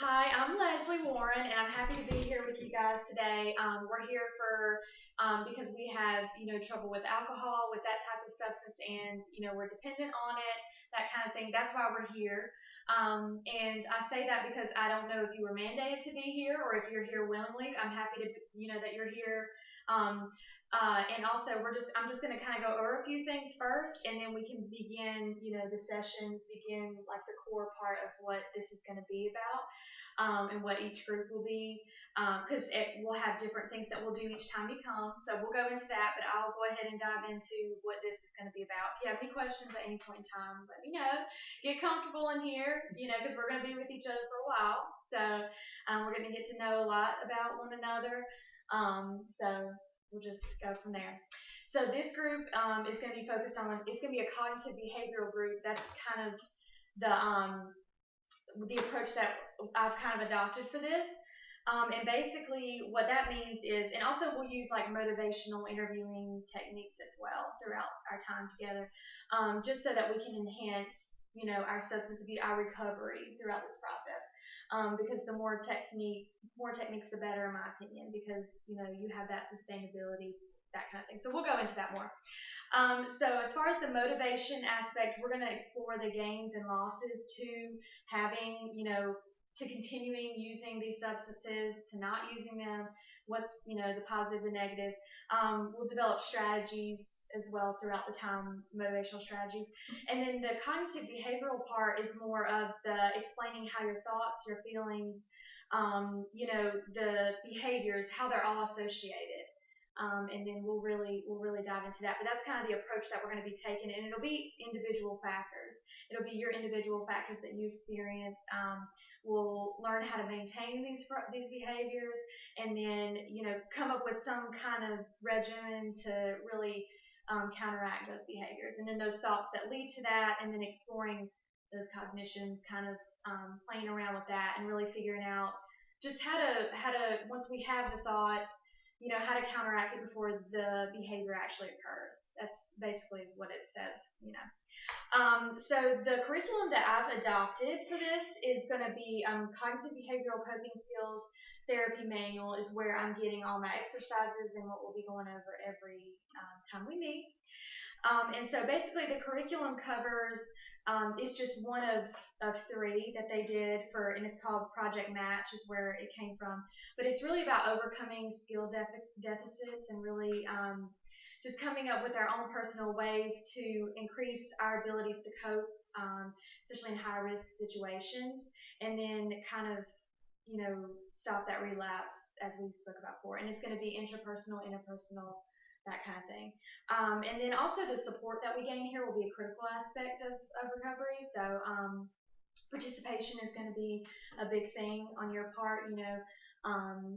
Hi, I'm Leslie Warren, and I'm happy to be here with you guys today. We're here for because we have trouble with alcohol, with that type of substance, and we're dependent on it, that kind of thing. That's why we're here. And I say that because I don't know if you were mandated to be here or if you're here willingly. I'm happy to that you're here. Um, and also, I'm just going to kind of go over a few things first, and then we can begin the sessions, begin like the core part of what this is going to be about and what each group will be, because it will have different things that we'll do each time you come. So we'll go into that, but I'll go ahead and dive into what this is going to be about. If you have any questions at any point in time, let me know. Get comfortable in here, because we're going to be with each other for a while. So we're going to get to know a lot about one another. So we'll just go from there. So this group is going to be focused on, it's going to be a cognitive behavioral group. That's kind of the approach that I've kind of adopted for this. And basically, what that means is, and also we'll use like motivational interviewing techniques as well throughout our time together, just so that we can enhance, our substance abuse, our recovery throughout this process. Because the more techniques, the better, in my opinion, because you have that sustainability, that kind of thing. So we'll go into that more. So as far as the motivation aspect, we're going to explore the gains and losses to having, to continuing using these substances, to not using them, what's, the positive and negative. We'll develop strategies as well throughout the time, motivational strategies. And then the cognitive behavioral part is more of the explaining how your thoughts, your feelings, the behaviors, how they're all associated. And then we'll really dive into that. But that's kind of the approach that we're going to be taking, and it'll be individual factors. It'll be your individual factors that you experience. We'll learn how to maintain these behaviors, and then come up with some kind of regimen to really counteract those behaviors, and then those thoughts that lead to that, and then exploring those cognitions, kind of playing around with that, and really figuring out just how to once we have the thoughts, how to counteract it before the behavior actually occurs. That's basically what it says. So the curriculum that I've adopted for this is going to be cognitive behavioral coping skills therapy manual is where I'm getting all my exercises and what we'll be going over every time we meet. And so basically the curriculum covers, it's just one of three that they did for, and it's called Project Match is where it came from. But it's really about overcoming skill deficits and really just coming up with our own personal ways to increase our abilities to cope, especially in high risk situations, and then kind of stop that relapse as we spoke about before. And it's going to be intrapersonal, interpersonal, that kind of thing. And then also the support that we gain here will be a critical aspect of recovery. So participation is going to be a big thing on your part,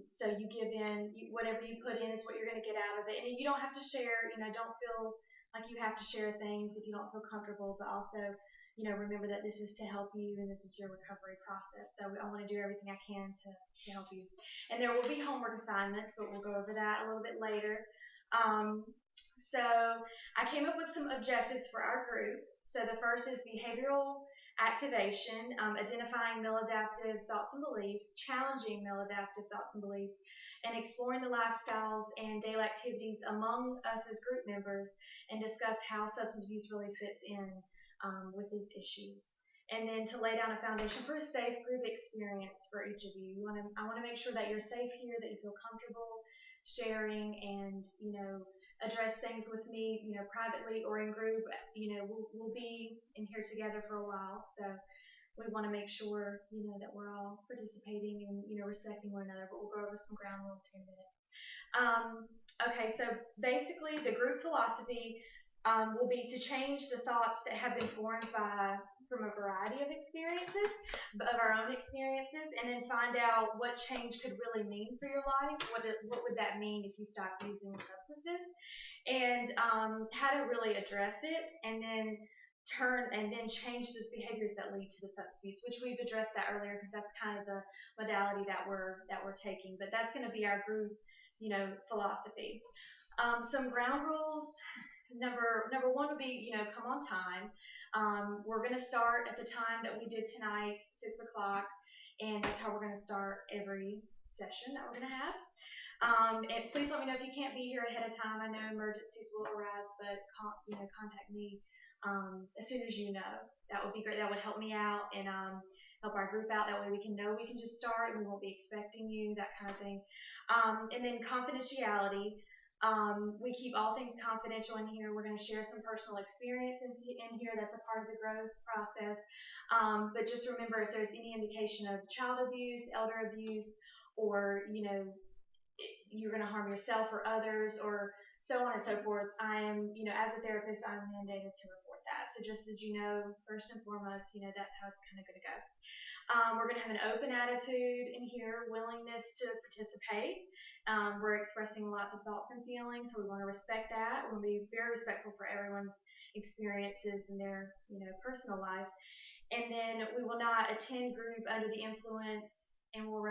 so you give in, whatever you put in is what you're going to get out of it. And you don't have to share, don't feel like you have to share things if you don't feel comfortable, but also, remember that this is to help you and this is your recovery process. So I want to do everything I can to help you. And there will be homework assignments, but we'll go over that a little bit later. So I came up with some objectives for our group. So the first is behavioral activation, identifying maladaptive thoughts and beliefs, challenging maladaptive thoughts and beliefs, and exploring the lifestyles and daily activities among us as group members, and discuss how substance abuse really fits in with these issues. And then to lay down a foundation for a safe group experience for each of you. I want to make sure that you're safe here, that you feel comfortable sharing, and address things with me, privately or in group. We'll be in here together for a while, so we want to make sure that we're all participating and respecting one another. But we'll go over some ground rules here in a minute. Okay, so basically the group philosophy will be to change the thoughts that have been formed from a variety of experiences, of our own experiences, and then find out what change could really mean for your life. What would that mean if you stopped using substances, and how to really address it, and then change those behaviors that lead to the substance abuse, which we've addressed that earlier because that's kind of the modality that we're taking. But that's going to be our group, philosophy. Some ground rules. Number one would be, come on time. We're going to start at the time that we did tonight, 6 o'clock. and that's how we're going to start every session that we're going to have. And please let me know if you can't be here ahead of time. I know emergencies will arise, but contact me as soon as you know. That would be great. That would help me out and help our group out. That way we can know we can just start and we won't be expecting you, that kind of thing. And then confidentiality. We keep all things confidential in here. We're going to share some personal experience in here. That's a part of the growth process. But just remember, if there's any indication of child abuse, elder abuse, or you're going to harm yourself or others, or so on and so forth, I'm, as a therapist, I'm mandated to report that. So just as you know, first and foremost, that's how it's kind of going to go. We're going to have an open attitude in here, willingness to participate. We're expressing lots of thoughts and feelings, so we want to respect that. We want to be very respectful for everyone's experiences in their, personal life. And then we will not attend group under the influence, and will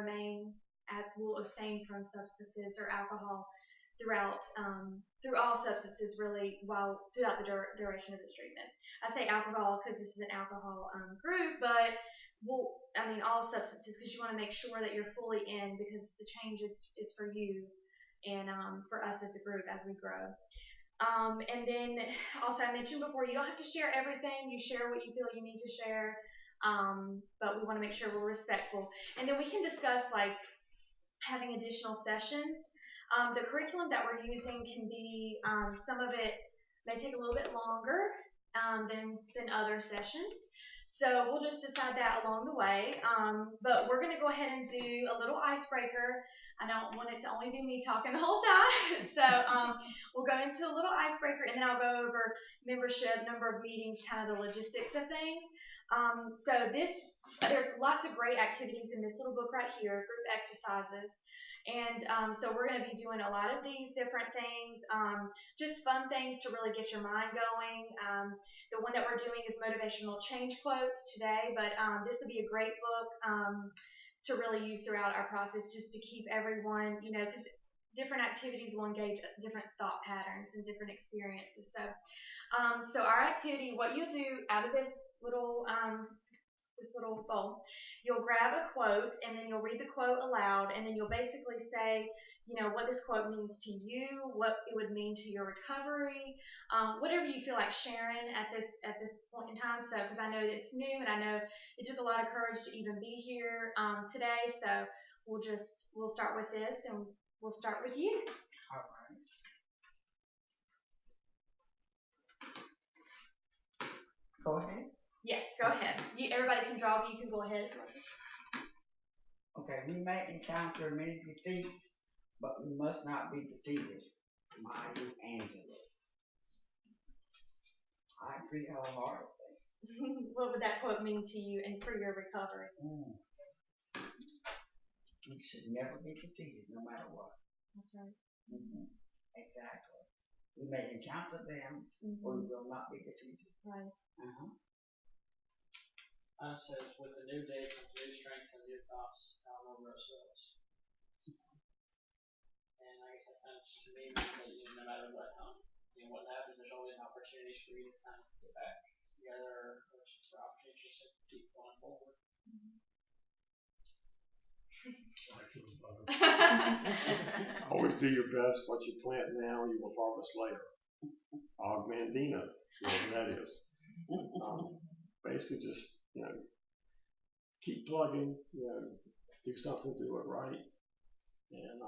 will abstain from substances or alcohol through all substances, really, throughout the duration of this treatment. I say alcohol because this is an alcohol group, but all substances, because you want to make sure that you're fully in, because the change is for you and for us as a group as we grow. And then also, I mentioned before, you don't have to share everything. You share what you feel you need to share, but we want to make sure we're respectful. And then we can discuss having additional sessions. The curriculum that we're using can be, some of it may take a little bit longer than other sessions. So we'll just decide that along the way. But we're going to go ahead and do a little icebreaker. I don't want it to only be me talking the whole time. So we'll go into a little icebreaker, and then I'll go over membership, number of meetings, kind of the logistics of things. So there's lots of great activities in this little book right here, group exercises. And so we're going to be doing a lot of these different things, just fun things to really get your mind going. The one that we're doing is motivational change quotes today, but this would be a great book to really use throughout our process, just to keep everyone, because different activities will engage different thought patterns and different experiences. So our activity, what you'll do out of this little bowl, you'll grab a quote, and then you'll read the quote aloud, and then you'll basically say, what this quote means to you, what it would mean to your recovery, whatever you feel like sharing at this point in time. So, because I know it's new, and I know it took a lot of courage to even be here today. So we'll start with this, and we'll start with you. All right. Go ahead. Yes, go ahead. Everybody can draw, but you can go ahead. Okay, we may encounter many defeats, but we must not be defeated. Maya Angelou. I agree wholeheartedly. What would that quote mean to you and for your recovery? We should never be defeated, no matter what. That's right. Exactly. We may encounter them, but we will not be defeated. Right. Says, with a new day comes new strength and new thoughts out over ourselves. And I guess that kind of, to me, means that no matter what what happens, there's always opportunities for you to kind of get back together, or just for opportunities to keep going forward. Always do your best. What you plant now, you will harvest later. Og Mandino, whatever that is. Basically, just keep plugging. Do something, do it right, and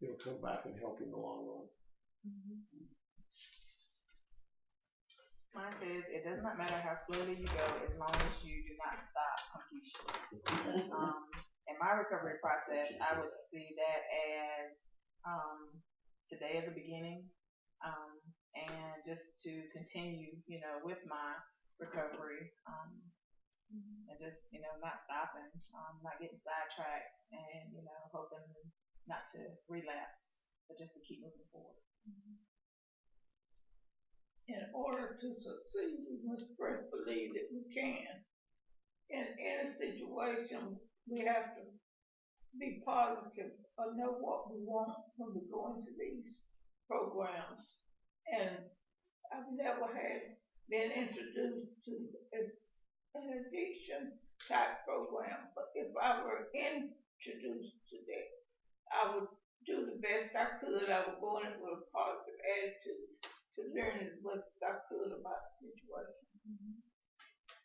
it'll come back and help you in the long run. Mine says it does not matter how slowly you go, as long as you do not stop completion. In my recovery process, I would see that as today as a beginning, and just to continue, with my recovery, and just, not stopping, not getting sidetracked, and, hoping not to relapse, but just to keep moving forward. In order to succeed, we must first believe that we can. In any situation, we have to be positive or know what we want when we go into these programs. And I've never been introduced to an addiction type program, but if I were introduced to that, I would do the best I could. I would go in it with a positive attitude to learn as much as I could about the situation.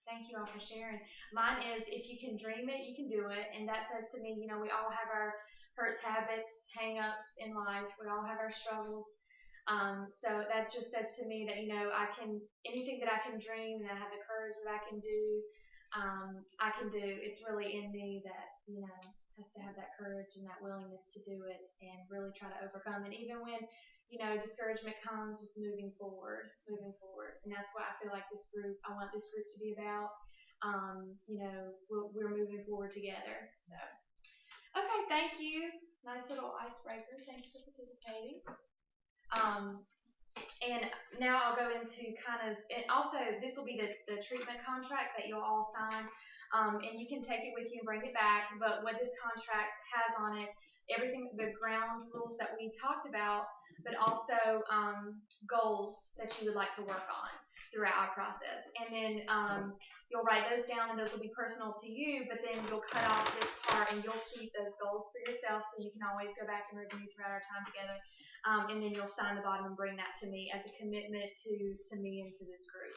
Thank you all for sharing. Mine is if you can dream it, you can do it. And that says to me, we all have our hurts, habits, hang-ups in life. We all have our struggles. So that just says to me that, I can, anything that I can dream and I have the courage that I can do, I can do. It's really in me that, has to have that courage and that willingness to do it and really try to overcome. And even when, discouragement comes, just moving forward. And that's what I feel like I want this group to be about. We're moving forward together. So, okay, thank you. Nice little icebreaker. Thanks for participating. And now I'll go into and also this will be the treatment contract that you'll all sign. And you can take it with you and bring it back. But what this contract has on it, everything, the ground rules that we talked about, but also goals that you would like to work on throughout our process. And then you'll write those down, and those will be personal to you, but then you'll cut off this part, and you'll keep those goals for yourself, so you can always go back and review throughout our time together. And then you'll sign the bottom and bring that to me as a commitment to me and to this group.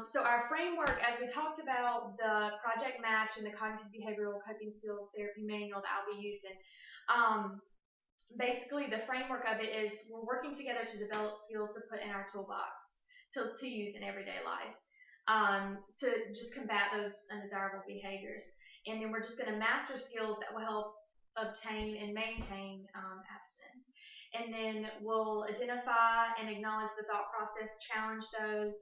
So our framework, as we talked about the project match and the cognitive behavioral coping skills therapy manual that I'll be using, basically the framework of it is we're working together to develop skills to put in our toolbox to use in everyday life, to just combat those undesirable behaviors. And then we're just going to master skills that will help obtain and maintain abstinence. And then we'll identify and acknowledge the thought process, challenge those.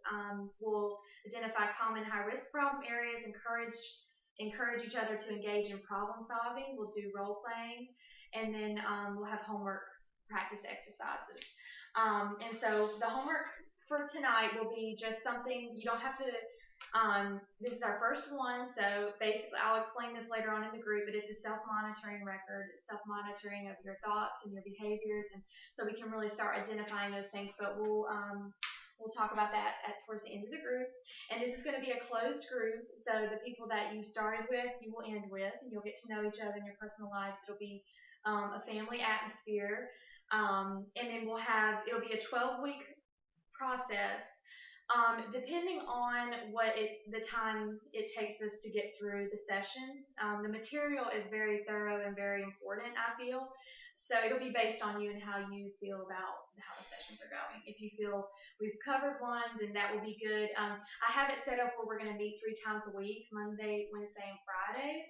We'll identify common high-risk problem areas, encourage each other to engage in problem solving. We'll do role playing, and then we'll have homework practice exercises. And so the homework for tonight will be just something you don't have to. This is our first one, so basically I'll explain this later on in the group, but it's a self-monitoring record. It's self-monitoring of your thoughts and your behaviors, and so we can really start identifying those things, but we'll talk about that towards the end of the group. And this is going to be a closed group, so the people that you started with, you will end with, and you'll get to know each other in your personal lives. It'll be a family atmosphere, and then it'll be a 12-week process. Depending on the time it takes us to get through the sessions, the material is very thorough and very important, I feel. So it'll be based on you and how you feel about how the sessions are going. If you feel we've covered one, then that will be good. I have it set up where we're going to meet 3 times a week, Monday, Wednesday, and Fridays,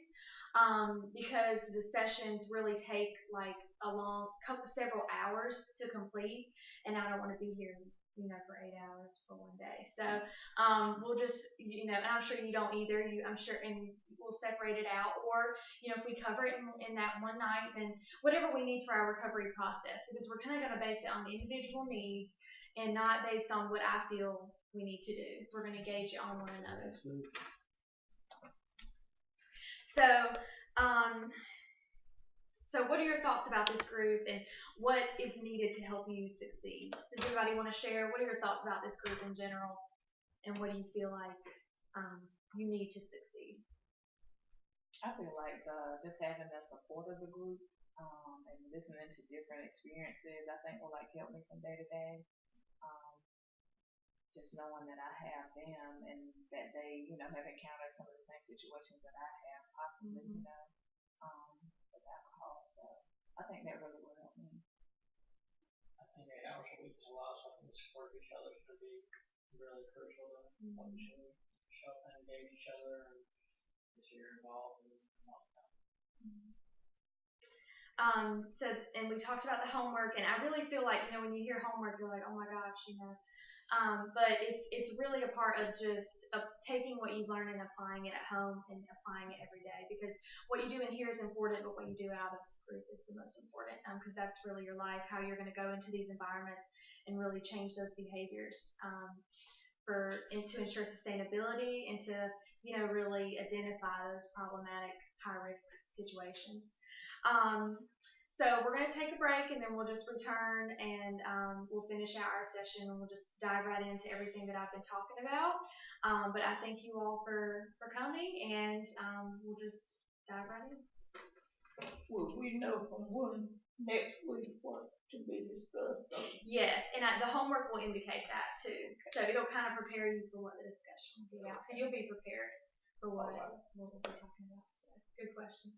because the sessions really take like several hours to complete, and I don't want to be here for 8 hours for one day. So we'll just, and I'm sure you don't either. I'm sure, and we'll separate it out. Or, if we cover it in that one night, then whatever we need for our recovery process, because we're kind of going to base it on the individual needs and not based on what I feel we need to do. We're going to gauge it on one another. So what are your thoughts about this group and what is needed to help you succeed? Does anybody want to share? What are your thoughts about this group in general? And what do you feel like you need to succeed? I feel like just having the support of the group and listening to different experiences, I think will help me from day to day. Just knowing that I have them and that they, have encountered some of the same situations that I have, possibly, with alcohol. So I think that really will help me. I think 8 hours a week is a lot, so I think the support of each other is going to be really crucial to help each other show up and engage each other and just you're involved and all that. And we talked about the homework, and I really feel like, when you hear homework, you're like, oh my gosh, but it's really a part of just taking what you've learned and applying it at home and applying it every day, because what you do in here is important, but what you do out of the group is the most important, because that's really your life, how you're going to go into these environments and really change those behaviors to ensure sustainability and to really identify those problematic high-risk situations. So we're going to take a break and then we'll just return and we'll finish out our session and we'll just dive right into everything that I've been talking about. But I thank you all for coming and we'll just dive right in. Will we know from when next week what to be discussed? Yes, and the homework will indicate that too. So it'll kind of prepare you for what the discussion will be about. So you'll be prepared for what we'll be talking about. So good question.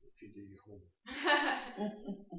If you do your homework.